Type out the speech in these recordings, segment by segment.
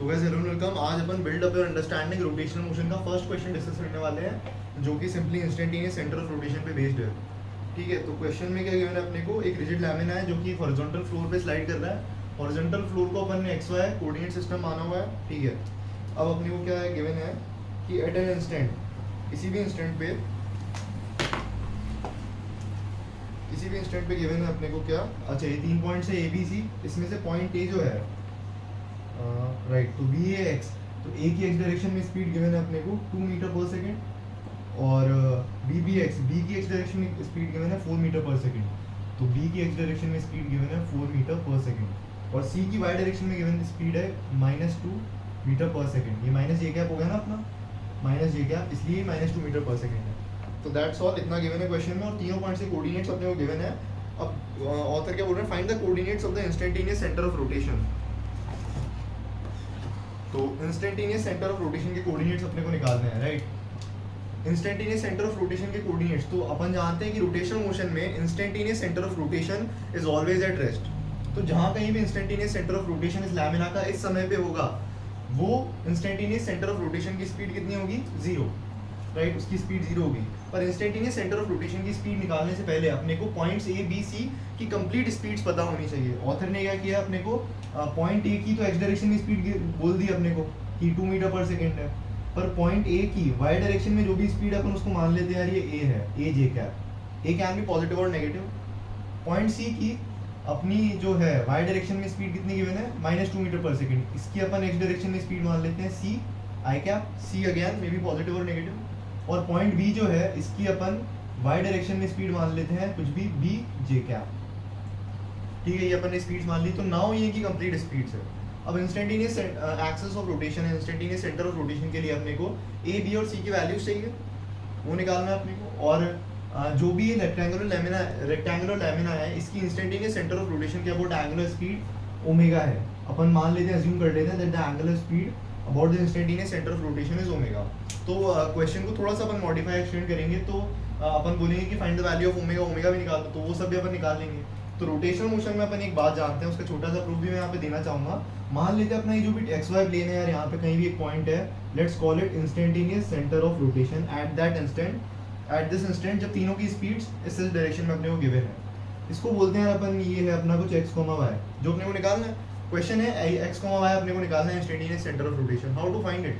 तो guys hello welcome. आज अपन build up your understanding rotational motion का फर्स्ट क्वेश्चन डिस्कस करने वाले हैं, जो कि simply instantaneous centre of rotation पे बेस्ड है। ठीक है, तो क्वेश्चन में क्या गिवन है अपने को, एक रिजिड लैमिना है जो कि हॉरिजॉन्टल फ्लोर पे स्लाइड कर रहा है। हॉरिजॉन्टल फ्लोर को अपन ने XY कोऑर्डिनेट सिस्टम माना हुआ है। ठीक है, अब अपने को क्या है गिवन है कि एट एन इंस्टेंट, किसी भी इंस्टेंट पे गिवन है अपने को क्या, अच्छा ये 3 पॉइंट्स है ABC, इसमें से पॉइंट A जो है राइट, तो बी ए एक्स, तो ए की एक्स डायरेक्शन में स्पीड गिवन है अपने को 2 मीटर पर सेकेंड, और बी की एक्स डायरेक्शन में स्पीड गिवन है 4 मीटर पर सेकेंड। तो बी की एक्स डायरेक्शन में स्पीड गिवन है 4 मीटर पर सेकेंड, और सी की वाई डायरेक्शन में गिवन स्पीड है -2 मीटर पर सेकेंड। ये माइनस जे कैप हो गया ना अपना, माइनस जे कैप, इसलिए -2 मीटर पर सेकेंड है। तो दैट्स ऑल, इतना गिवन है क्वेश्चन में, और तीनों पॉइंट्स के कोऑर्डिनेट्स अपने को गिवन है। अब ऑथर क्या बोल रहे हैं, find the coordinates of the instantaneous centre of rotation. तो इंस्टेंटेनियस सेंटर ऑफ रोटेशन के कोऑर्डिनेट्स अपने को निकालने हैं, right. Instantaneous centre of rotation के कोऑर्डिनेट्स, तो अपन जानते हैं कि रोटेशनल मोशन में instantaneous centre of rotation is always at rest. तो जहां कहीं भी इंस्टेंटेनियस सेंटर ऑफ रोटेशन इस लैमिना का इस समय पे होगा, वो इंस्टेंटेनियस सेंटर ऑफ रोटेशन की स्पीड कितनी होगी, 0, राइट, उसकी स्पीड 0 होगी। पर इंस्टेंटेनियस सेंटर ऑफ रोटेशन की स्पीड निकालने से पहले अपने को पॉइंट्स A B C की कंप्लीट स्पीड्स पता होनी चाहिए। ऑथर ने क्या किया अपने को, पॉइंट A की तो एक्स डायरेक्शन में स्पीड बोल दी अपने को कि 2 मीटर पर सेकेंड है, पर पॉइंट A की वाई डायरेक्शन में जो भी स्पीड अपन उसको मान लेते हैं यार ये A है, A J cap, A can be positive और नेगेटिव। पॉइंट C की अपनी जो है वाई डायरेक्शन में स्पीड कितनी गिवन है, -2 मीटर पर सेकेंड, इसकी अपन एक्स डायरेक्शन में स्पीड मान लेते हैं C I cap, C again may be positive और नेगेटिव। और पॉइंट B जो है इसकी अपन वाई डायरेक्शन में स्पीड मान लेते हैं कुछ भी B जे कैप। ठीक है, ये अपन ने स्पीड्स मान ली, तो नाउ ये की कंप्लीट स्पीड्स है। अब इंस्टेंटेनियस एक्सिस ऑफ रोटेशन है, इंस्टेंटेनियस सेंटर ऑफ रोटेशन के लिए अपने को A B और C की वैल्यूज चाहिए, वो निकालना है अपने को। और जो भी ये रेक्टेंगुलर लैमिना है, इसकी इंस्टेंटेनियस सेंटर ऑफ रोटेशन के अबाउट एंगुलर स्पीड ओमेगा है। अपन मान लेते हैं, अज्यूम कर लेते हैं that the angular speed about the instantaneous centre of rotation is omega. तो क्वेश्चन को थोड़ा सा अपन मॉडिफाई एक्सटेंड करेंगे, तो अपन बोलेंगे कि find the value of omega, omega भी निकाल दो, तो वो सब भी अपन निकाल लेंगे। तो रोटेशनल मोशन में अपन एक बात जानते हैं, उसका छोटा सा प्रूफ भी मैं यहाँ पे देना चाहूंगा। मान लेते हैं अपना ये जो भी XY प्लेन है यार, यहाँ पे कहीं भी एक पॉइंट है, let's call it instantaneous centre of rotation at that instant, at this instant, जब तीनों की स्पीड्स इस डायरेक्शन में अपने को गिवन है। इसको बोलते हैं अपन, ये है अपना कुछ x, y जो अपने को निकालना है। क्वेश्चन है x, y अपने को निकालना है instantaneous centre of rotation, how to find it.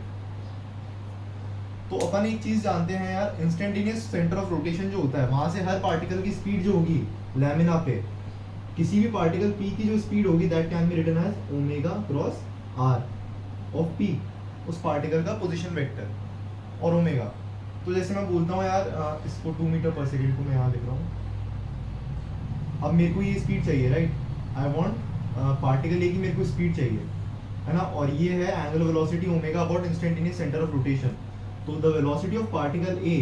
तो अपन एक चीज जानते हैं यार, इंस्टेंटेनियस सेंटर ऑफ रोटेशन जो होता है, वहां से हर पार्टिकल की स्पीड जो होगी लैमिना पे, किसी भी पार्टिकल P की जो स्पीड होगी that can be written as omega cross r of P, उस पार्टिकल का पोजीशन वेक्टर, और ओमेगा। तो जैसे मैं बोलता हूँ यार, इसको 2 मीटर पर सेकेंड को मैं यहाँ लिख रहा हूँ। अब मेरे को ये स्पीड चाहिए, right, I want particle A की मेरे को स्पीड चाहिए, है ना, और ये है angular velocity omega about instantaneous centre of rotation. तो the velocity of particle A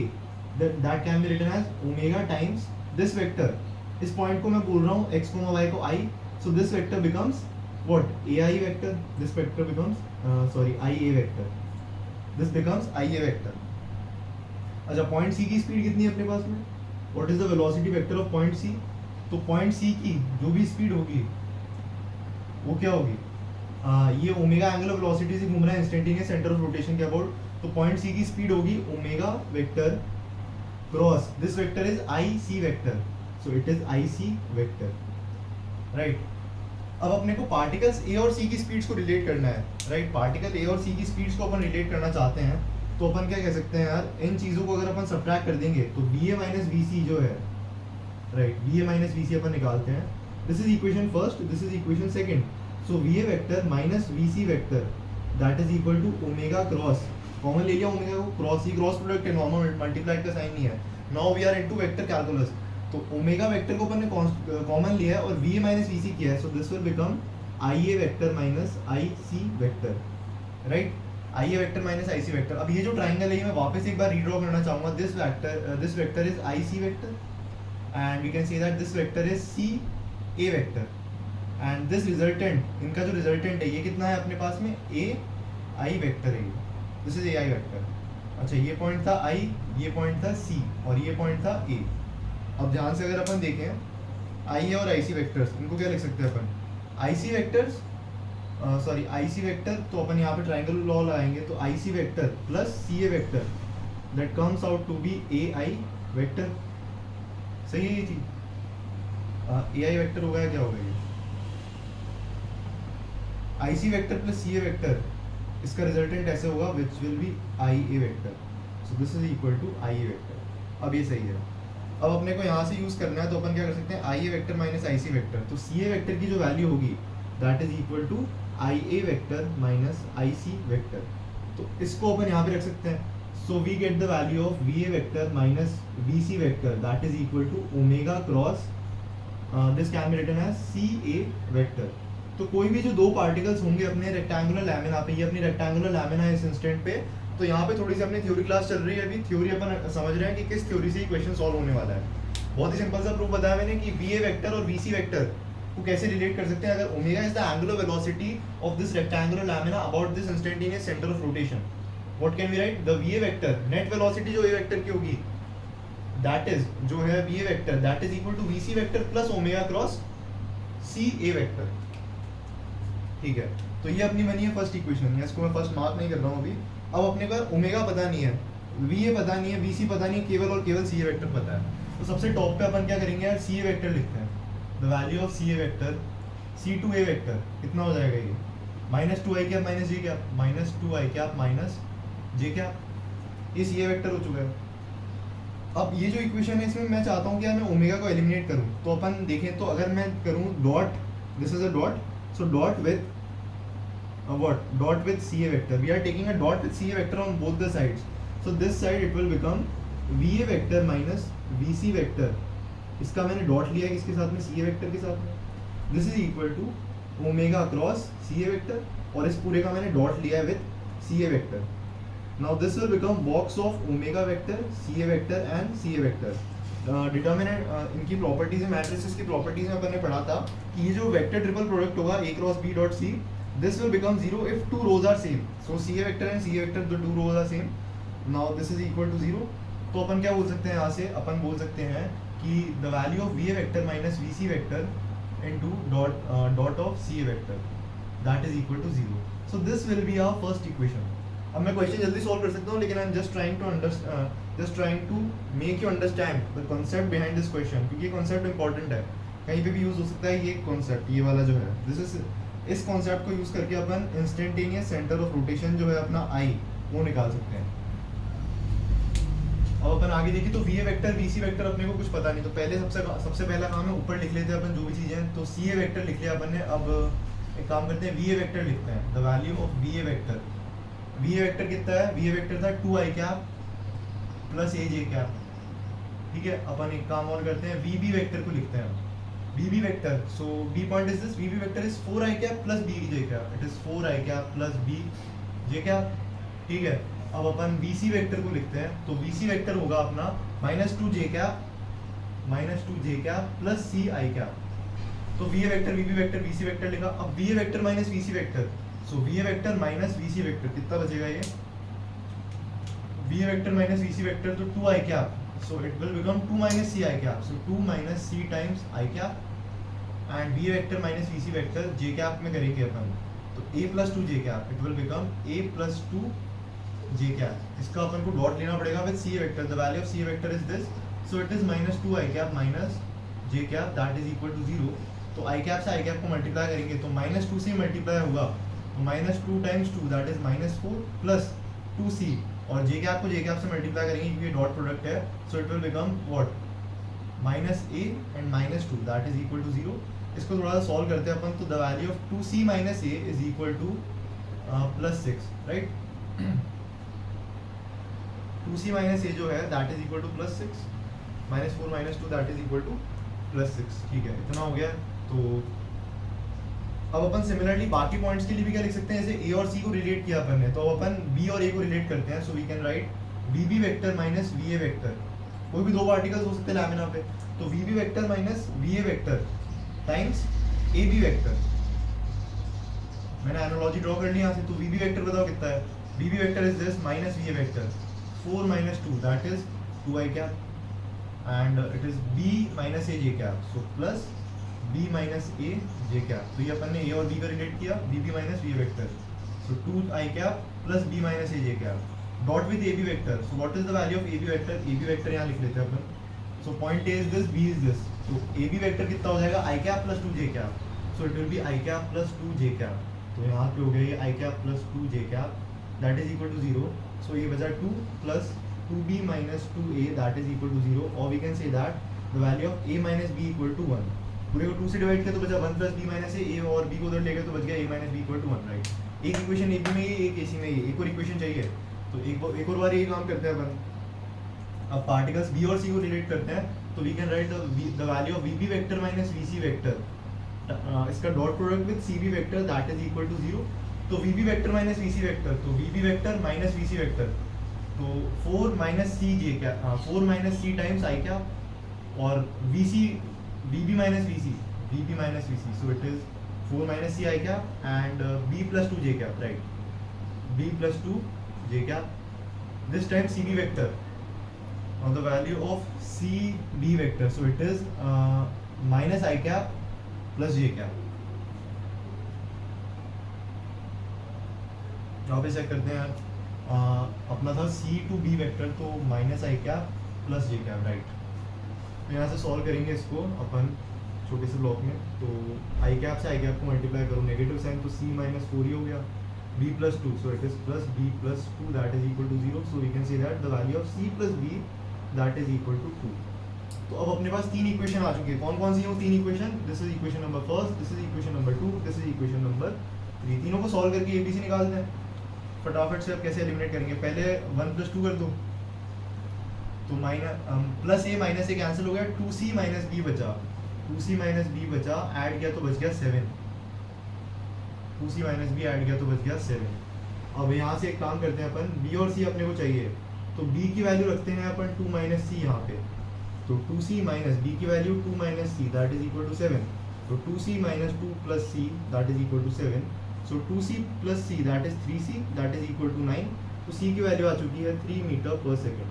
that can be written as omega times this vector, इस पॉइंट को मैं बोल रहा हूँ x, y को I, so this vector becomes what, ai vector, this vector becomes ia vector, this becomes ia vector। अच्छा, point C की speed कितनी है अपने पास में, what is the velocity vector of point C। तो पॉइंट C की जो भी स्पीड होगी वो क्या होगी, ये ओमेगा एंगुलर वेलोसिटी से घूम रहा है इंस्टेंटेनियस सेंटर ऑफ रोटेशन के अबाउट, तो पॉइंट C की स्पीड होगी omega vector cross this vector is IC vector, so it is IC vector, right. अब अपने को पार्टिकल्स A और C की स्पीड्स को रिलेट करना है, राइट। पार्टिकल A और C की स्पीड्स को अपन रिलेट करना चाहते हैं, तो अपन क्या कह सकते हैं यार, इन चीज़ों को अगर अपन सब्ट्रैक्ट कर देंगे तो BA माइनस BC जो है, राइट, BA माइनस BC अपन निकालते हैं। This is equation first, this is equation second. So VA vector minus VC vector that is equal to omega cross, common ले लिया ओमेगा को, क्रॉस ही क्रॉस प्रोडक्ट है, नॉर्मल मल्टीप्लाइड का sign नहीं है। Now we are into vector calculus, तो omega vector को अपन ने कॉमन लिया है और VA माइनस VC किया है, सो this will become IA vector minus IC vector, right, IA vector minus IC vector. अब ये जो ट्राइंगल है ये मैं वापस एक बार रीड्रॉ करना चाहूंगा, this vector is IC vector and we can say that this vector is CA vector, and this resultant, इनका जो रिजल्टेंट है ये कितना है अपने पास में, AI वेक्टर है, दिस इज AI वेक्टर। अच्छा, ये पॉइंट था I, ये पॉइंट था C और ये पॉइंट था A। अब ध्यान से अगर अपन देखें, IA और IC वेक्टर्स, इनको क्या लिख सकते हैं अपन, IC vectors sorry I C vector, तो अपन यहाँ पे ट्राइंगल लॉ लगाएंगे, तो I C vector plus C A vector that comes out to be A I vector. सही है ये चीज, ए आई वेक्टर होगा या क्या होगा ये, I C vector plus C A vector, इसका रिजल्टेंट ऐसे होगा which will be I A vector, so this is equal to I A vector. अब ये सही है। अब अपने को यहाँ से यूज करना है, तो अपन क्या कर सकते हैं, I A vector minus I C vector, तो सी ए वेक्टर की जो वैल्यू होगी that is equal to I A vector minus I C vector, तो इसको अपन यहाँ पे रख सकते हैं। So we get the value of V A vector minus V C vector that is equal to omega cross this can be written as C A vector. तो कोई भी जो दो पार्टिकल्स होंगे अपने रेक्टेंगुलर लैमिना पे, ये अपनी रेक्टेंगुलर लैमिना है इस इंस्टेंट पे, तो यहाँ पे थोड़ी सी अपनी थ्योरी क्लास चल रही है, अभी थ्योरी अपन समझ रहे हैं कि किस थ्योरी से ये क्वेश्चन सॉल्व होने वाला है। बहुत ही सिंपल सा प्रूफ बताया मैंने कि वी ए वेक्टर और वी सी वेक्टर को कैसे रिलेट कर सकते हैं। अगर omega is the angular velocity of this rectangular lamina about this instantaneous centre of rotation, what can we write, the V A vector net velocity जो A vector की होगी that is जो है V A vector that is equal to V C vector plus omega cross C A vector. ठीक है, तो ये अपनी बनी है फर्स्ट इक्वेशन, इसको मैं फर्स्ट मार्क नहीं कर रहा हूँ अभी। अब अपने को ओमेगा पता नहीं है, वी ए पता नहीं है, वी सी पता नहीं है, केवल और केवल सी ए वेक्टर पता है। तो सबसे टॉप पे अपन क्या करेंगे यार, सी ए वेक्टर लिखते हैं, the value of C A vector C to A vector कितना हो जाएगा ये, minus two I cap minus J cap, minus two I cap minus J cap, ये सी ए वेक्टर हो चुका है। अब ये जो इक्वेशन है इसमें मैं चाहता हूँ कि यार मैं ओमेगा को एलिमिनेट करूँ, तो अपन देखें तो अगर मैं करूँ dot, this is a dot, so dot with what, dot with CA vector, we are taking a dot with CA vector on both the sides, so this side it will become VA vector minus VC vector, इसका मैंने dot लिया है किसके साथ में, CA vector के साथ में, this is equal to omega cross CA vector, और इस पूरे का मैंने डॉट लिया है with CA vector, now this will become box of omega vector, CA vector and CA vector। Determinant इनकी प्रॉपर्टीज है, मैट्रिसेस की प्रॉपर्टीज में अपन ने पढ़ा था कि ये जो वेक्टर ट्रिपल प्रोडक्ट होगा a cross b dot c, this will become zero if two rows are same, so C A vector and C A vector the two rows are same, now this is equal to zero. तो अपन क्या बोल सकते हैं यहाँ से, अपन बोल सकते हैं कि the value of V A vector minus V C vector into dot of C A vector that is equal to zero, so this will be our first equation. अब मैं क्वेश्चन जल्दी सॉल्व कर सकता हूँ, लेकिन I am just trying to make you understand the concept behind this question, क्योंकि ये concept important है, कहीं पे भी यूज हो सकता है ये कॉन्सेप्ट, ये वाला जो है दिस इज, इस कॉन्सेप्ट को यूज करके अपन इंस्टेंटेनियस सेंटर ऑफ रोटेशन जो है अपना आई वो निकाल सकते हैं। अब अपन आगे देखिए, तो V A vector V C vector अपने को कुछ पता नहीं, तो पहले सबसे पहला काम है ऊपर लिख लेते हैं अपन जो भी चीजें, तो सी ए वेक्टर लिख लिया अपन ने। अब एक काम करते हैं, वी ए वेक्टर लिखते हैं, the value of V A vector, V A vector कितना है, वी ए वेक्टर था two I cap plus A J cap, ठीक है। अपन एक काम और करते हैं, वी बी वेक्टर को लिखते हैं, V B vector, so B point is this, V B vector is four I cap plus B J cap, it is four I cap plus B J cap, ठीक है। अब अपन we C vector को लिखते हैं, तो V C vector होगा अपना minus two J cap plus C I cap, तो V A vector V B vector V C vector लिखा। अब V A vector minus V C vector, so V A vector minus V C vector कितना बचेगा, ये V A vector minus V C vector, तो two I cap, so it will become 2 minus c I cap, so 2 minus c times I cap, and v vector minus vc vector j cap में करेंगे अपन, तो a plus 2 j cap, it will become a plus 2 j cap, इसका अपन co dot लेना पड़ेगा with c vector, the value of c vector is this, so it is minus 2 I cap minus j cap that is equal to 0, तो I cap से I cap को multiply करेंगे तो minus 2 से multiply होगा, तो minus 2 times 2 that is minus 4 plus 2c, और जे cap को जे कैप से मल्टीप्लाई करेंगे क्योंकि ये डॉट प्रोडक्ट है, so it will become what, minus A and minus two that is equal to zero. इसको थोड़ा सा सॉल्व करते हैं अपन, तो the value of 2c minus A is equal to plus 6, right. 2c minus A जो है that is equal to plus 6, minus 4 minus 2 that is equal to plus 6, ठीक है, इतना हो गया। तो अब अपन सिमिलरली बाकी पॉइंट्स के लिए भी क्या लिख सकते हैं, जैसे ए और सी को रिलेट किया अपन ने, तो अपन बी और ए को रिलेट करते हैं, so we can write V B vector minus V A vector, कोई भी दो पार्टिकल्स हो सकते हैं लैमिना पे, तो V B vector minus V A vector times A B vector, मैंने एनालॉजी ड्रॉ कर ली यहाँ से, तो वी बी वेक्टर बताओ कितना है, V B vector is this minus V A vector 4 minus 2 that is 2 I cap, and it is B minus A J cap, so plus B minus A J cap. तो ये अपन ने ए और B का relate किया, B B minus V vector, so 2 I cap plus B minus A J cap dot with A B vector. So what is the value of A B vector? A B vector यहाँ लिख लेते हैं अपन। So point A is this, B is this, तो A B vector कितना हो जाएगा? I cap plus 2 J cap, so it will be I cap plus 2 J cap. तो यहाँ पे हो गया ये I cap plus 2 J cap that is equal to 0। So ये बचा 2 plus 2b minus 2a that is equal to 0, or we can say that the value of a minus b equal to 1। पूरे को 2 से divide किया तो बचा 1 plus b minus a और b को उधर ले गए तो बच गया a minus b equal to 1, right. एक इक्वेशन ए बी में ये, एक ए सी में ये, एक और इक्वेशन चाहिए तो एक और बार यही काम करते हैं अपन। अब पार्टिकल्स b और c को रिलेट करते हैं तो we can write the value of vb vector minus vc vector, इसका dot product with cb vector that is equal to 0। तो vb vector minus vc vector, तो vb vector minus vc vector, तो 4 minus सी जे क्या, 4 minus C times I क्या, और V C B B minus V C, B B minus V C, so it is 4 minus C I क्या and B plus 2 J क्या, right, B plus 2 J क्या, this time C B vector on the value of C B vector, so it is minus I क्या plus जे क्या। यहाँ पे check करते हैं यार, अपना था सी टू बी वेक्टर, तो माइनस आई कैप प्लस जे कैप, राइट। तो यहाँ से सॉल्व करेंगे इसको अपन छोटे से ब्लॉक में। तो आई कैप से आई कैप को मल्टीप्लाई करो, नेगेटिव साइन, तो सी माइनस 4 ही हो गया, B plus 2, so it is plus B plus 2 that is equal to 0। So we can say that the value of C plus B that is equal to 2। तो अब अपने पास 3 equation आ चुकी है। कौन कौन सी है वो 3 equation? This is equation number first, this is equation number 2, this is equation number 3। तीनों को सॉल्व करके एबीसी निकालते हैं फटाफट से। अब कैसे एलिमिनेट करेंगे? पहले 1 प्लस 2 कर दो, तो माइनस प्लस ए माइनस ए कैंसिल हो गया, 2c माइनस बी बचा, 2c माइनस बी बचा, ऐड किया तो बच गया 7, 2c माइनस बी ऐड किया तो बच गया 7। अब यहाँ से एक काम करते हैं अपन, b और c अपने को चाहिए, तो b की वैल्यू रखते हैं अपन 2 माइनस सी यहाँ पे, तो 2c माइनस b की value 2 minus C that is equal to 7, तो 2c minus 2 plus c that is equal to 7, so 2c plus c that is 3c that is equal to 9। तो c की वैल्यू आ चुकी है 3 मीटर पर second.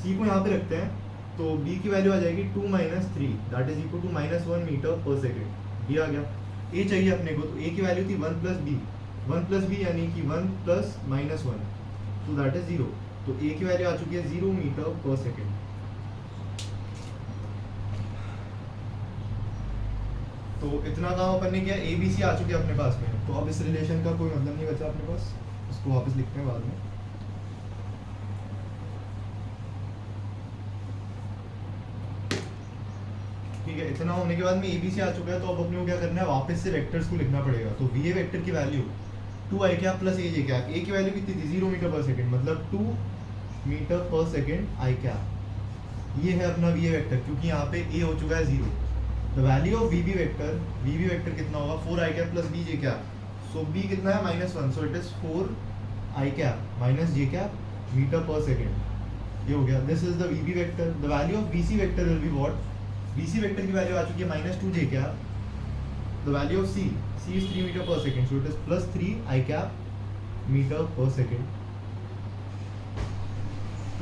c को यहाँ पे रखते हैं तो b की वैल्यू आ जाएगी 2 minus 3 that is equal to minus 1 metre पर सेकेंड। b आ गया। a चाहिए अपने को, तो a की वैल्यू थी 1 प्लस b यानी कि 1 प्लस माइनस 1, तो दैट इज 0। तो a की वैल्यू आ चुकी है 0 मीटर पर सेकेंड। तो इतना काम अपन ने किया, ए बी सी आ चुके हैं अपने पास में। तो अब इस रिलेशन का कोई मतलब नहीं बचा अपने पास, इसको वापस लिखते हैं बाद में। ठीक है, इतना होने के बाद में ए बी सी आ चुका है। तो अब अपने को क्या करना है, वापस से वेक्टर्स को लिखना पड़ेगा। तो वी ए वेक्टर की value 2 I cap plus A J cap, ए की वैल्यू कितनी थी 0 मीटर पर सेकेंड, मतलब 2 मीटर पर सेकेंड आई कैप। ये है अपना वी ए वेक्टर, क्योंकि यहाँ पे ए हो चुका है 0। The value of V B vector कितना होगा, 4 I cap plus B J cap, so B कितना है -1, so it is 4 I cap minus J cap metre पर सेकेंड। ये हो गया, this is the V B vector. The value of V C vector will be what, V C vector की वैल्यू आ चुकी है -2 J cap. The value of C is 3 metre पर second, so it is plus 3 I cap metre पर second,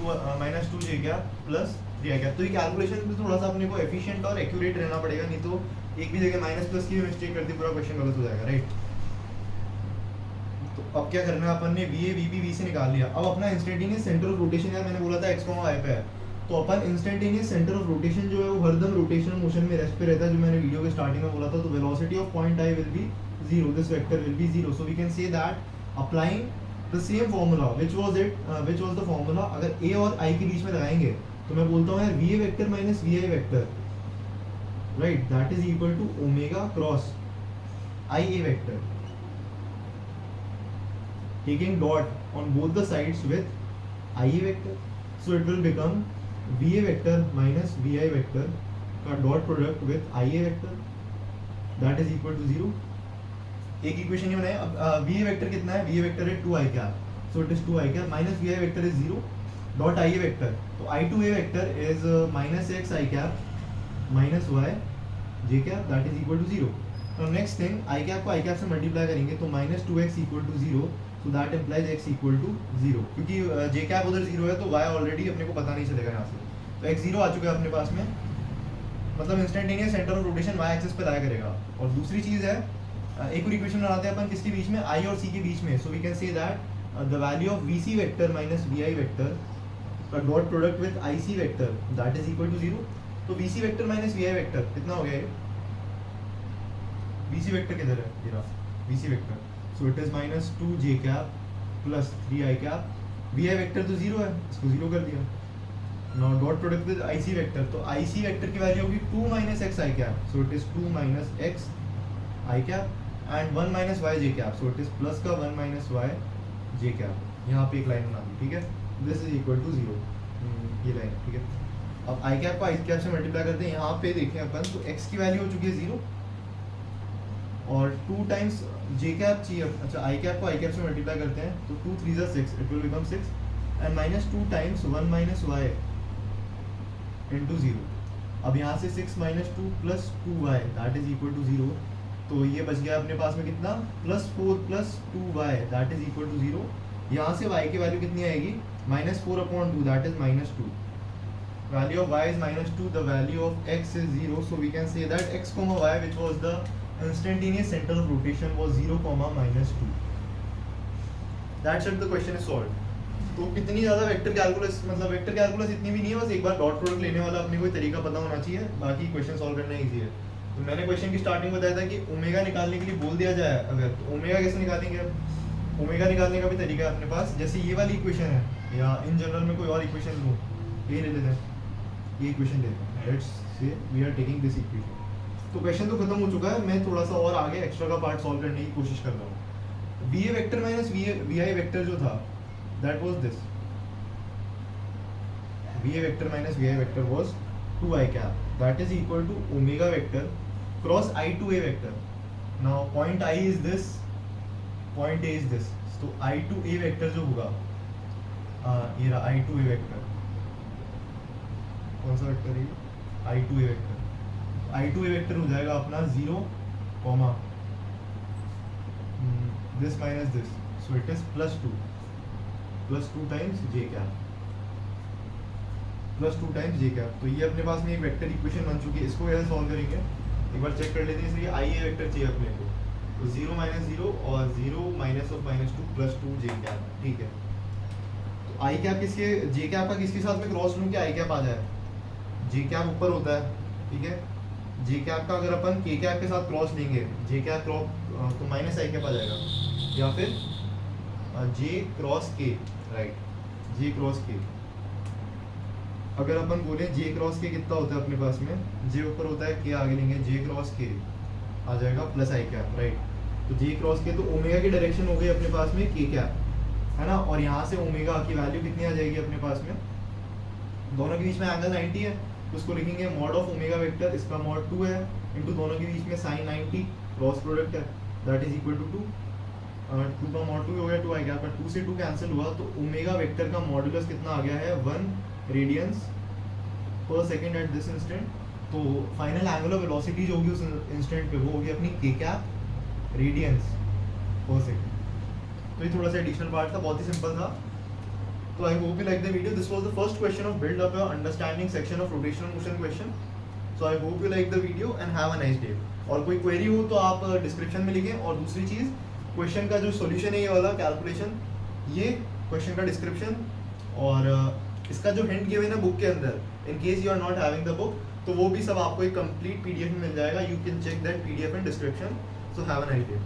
-2 J cap plus 3 I cap. तो ये calculation में थोड़ा सा अपने को एफिशिएंट और एक्यूरेट रहना पड़ेगा, नहीं तो एक भी जगह माइनस प्लस की भी मिस्टेक कर दी पूरा क्वेश्चन गलत हो जाएगा, राइट। तो अब क्या करना है, अपन ने V A V B V से निकाल लिया। अब अपना इंस्टेंटेनियस सेंटर ऑफ रोटेशन, यार मैंने बोला था एक्स वाई पे है, तो अपन इंस्टेंटेनियस सेंटर ऑफ रोटेशन जो है वो हरदम रोटेशनल मोशन में रेस्ट पे रहता है, जो मैंने वीडियो के स्टार्टिंग में बोला था। तो velocity of point I will be 0, this vector will be 0, so we can say that applying the same formula which was the formula, अगर ए और आई के बीच में लगाएंगे तो मैं बोलता हूँ यार V A vector minus V I vector, right, that is equal to omega cross I A vector, taking dot on both the sides with IA vector, so it will become VA vector minus VI vector का dot product with IA vector that is equal to 0। एक equation ये बनाए। अब VA vector कितना है, VA vector है 2 I cap, so it is 2 I cap minus VI vector is 0 dot IA vector, तो I2A vector is minus x I cap minus y j cap that is equal to 0। now next thing I cap को I cap से multiply करेंगे तो minus 2x equal to 0, so that implies x equal to 0, क्योंकि j cap उधर 0 है तो y already अपने को पता नहीं चलेगा यहाँ से, तो x 0 आ चुका है अपने पास में। मतलब instantaneous centre of rotation Y axis पे लाया करेगा। और दूसरी चीज़ है, एक और इक्वेशन बनाते हैं अपन किसके बीच में, आई और सी के बीच में। So we can say that the value of V C vector minus V I vector का dot product with I C vector that is equal to 0। तो V C vector minus V I vector कितना हो गया ये, we C vector किधर है, ये रहा V C vector. So it is minus 2 J cap plus 3 I cap. V I vector तो 0 है, इसको 0 कर दिया। Now dot product with I C vector, तो आई सी वेक्टर की वैल्यू होगी 2 minus X I cap. So it is 2 minus X I cap and 1 minus Y J cap. So it is plus का 1 minus Y J cap. यहाँ पे एक line बना दी, ठीक है, दिस इज इक्वल टू 0, ये लाइन, ठीक है। अब आई कैप को आई कैप से मल्टीप्लाई करते हैं, यहाँ पे देखें अपन तो एक्स की वैल्यू हो चुकी है 0 और 2 टाइम्स जे कैप चाहिए। अच्छा, आई कैप को आई कैप से मल्टीप्लाई करते हैं तो 2 3 ज़ा 6, it will become 6 and minus 2 times 1 minus Y into 0। अब यहाँ से 6 minus 2 plus 2y that is equal to 0। तो ये बच गया अपने पास में कितना, plus 4 plus 2y that is equal to 0। यहाँ से y की वैल्यू कितनी आएगी, minus 4/2 that is minus 2। Value of y is minus 2, the value of x is 0। So we can say that x, y which was the instantaneous centre of rotation was 0, -2। That's it, the question is solved. तो कितनी ज़्यादा vector calculus, मतलब vector calculus इतनी भी नहीं है, बस एक बार डॉट प्रोडक्ट लेने वाला अपने कोई तरीका पता होना चाहिए, बाकी क्वेश्चन सॉल्व करना ईजी है। तो मैंने क्वेश्चन की स्टार्टिंग बताया था कि ओमेगा निकालने के लिए बोल दिया जाए अगर, तो ओमेगा कैसे निकालेंगे। अब ओमेगा निकालने का भी तरीका है अपने पास, जैसे ये वाली इक्वेशन है या इन जनरल में कोई और इक्वेशन लूँ, ये ले लेते हैं, ये इक्वेशन लेते हैं, let's say we are taking this equation. तो क्वेश्चन तो खत्म हो चुका है, मैं थोड़ा सा और आगे एक्स्ट्रा का पार्ट सॉल्व करने की कोशिश कर रहा हूँ। V A vector minus V I vector जो था that was this, VA vector minus VI vector was 2i cap, that is equal to omega vector cross I to A vector. Now point I is this, point A is this, so I to A vector जो होगा, ये रहा I to A vector, कौन सा vector है ये, I to A vector। I to A vector हो जाएगा अपना 0, this minus this, so it is plus 2 times j cap, plus 2 times J cap. तो ये अपने पास में एक वेक्टर इक्वेशन बन चुकी है, इसको कैसे सॉल्व करेंगे एक बार चेक कर लेते हैं। इसलिए आई ए वेक्टर चाहिए अपने को, तो 0 माइनस 0 और 0 minus of -2 plus 2 J cap, ठीक है। तो आई कैप किसके, जे कैप का किसके साथ में क्रॉस लूँ कि आई कैप आ जाए, जे कैप ऊपर होता है, ठीक है। जे कैप का अगर अपन के कैप के साथ क्रॉस लेंगे, जे कैप क्रॉस तो माइनस आई कैप आ जाएगा, या फिर जे क्रॉस के, राइट, जे क्रॉस के। अगर अपन बोले जे क्रॉस के कितना होता है अपने पास में, जे ऊपर होता है के आगे लेंगे, जे क्रॉस के आ जाएगा प्लस आई कैप, राइट। तो जे क्रॉस के, तो ओमेगा की डायरेक्शन हो गई अपने पास में के कैप, है ना। और यहाँ से ओमेगा की वैल्यू कितनी आ जाएगी अपने पास में, दोनों के बीच में एंगल 90 है, तो उसको लिखेंगे मॉड ऑफ ओमेगा वेक्टर, इसका मॉड 2 है, इंटू दोनों के बीच में साइन 90 क्रॉस प्रोडक्ट है, दैट इज इक्वल टू 2। 2 का मॉड 2 हो गया, 2 आई कैप, 2 से 2 कैंसिल हुआ, तो ओमेगा वेक्टर का मॉडुलस कितना आ गया है, 1 रेडियंस पर सेकेंड एट दिस इंस्टेंट। तो फाइनल एंगुलर वेलोसिटी जो होगी उस इंस्टेंट पे वो होगी अपनी के कैप रेडियंस पर सेकेंड। तो ये थोड़ा सा एडिशनल पार्ट था, बहुत ही सिंपल था। तो I hope you like the video, this was the first question of build up your understanding section of rotational motion question. So I hope you like the video and have a nice day. और कोई query हो तो आप description में लिखें। और दूसरी चीज़, question का जो सोल्यूशन है ये वाला कैलकुलेशन, ये क्वेश्चन का डिस्क्रिप्शन और इसका जो हिंट गिवन है बुक के अंदर, in case you are not having the book, तो वो भी सब आपको एक कंप्लीट पीडीएफ में मिल जाएगा। You can check that PDF in description. So have a nice day.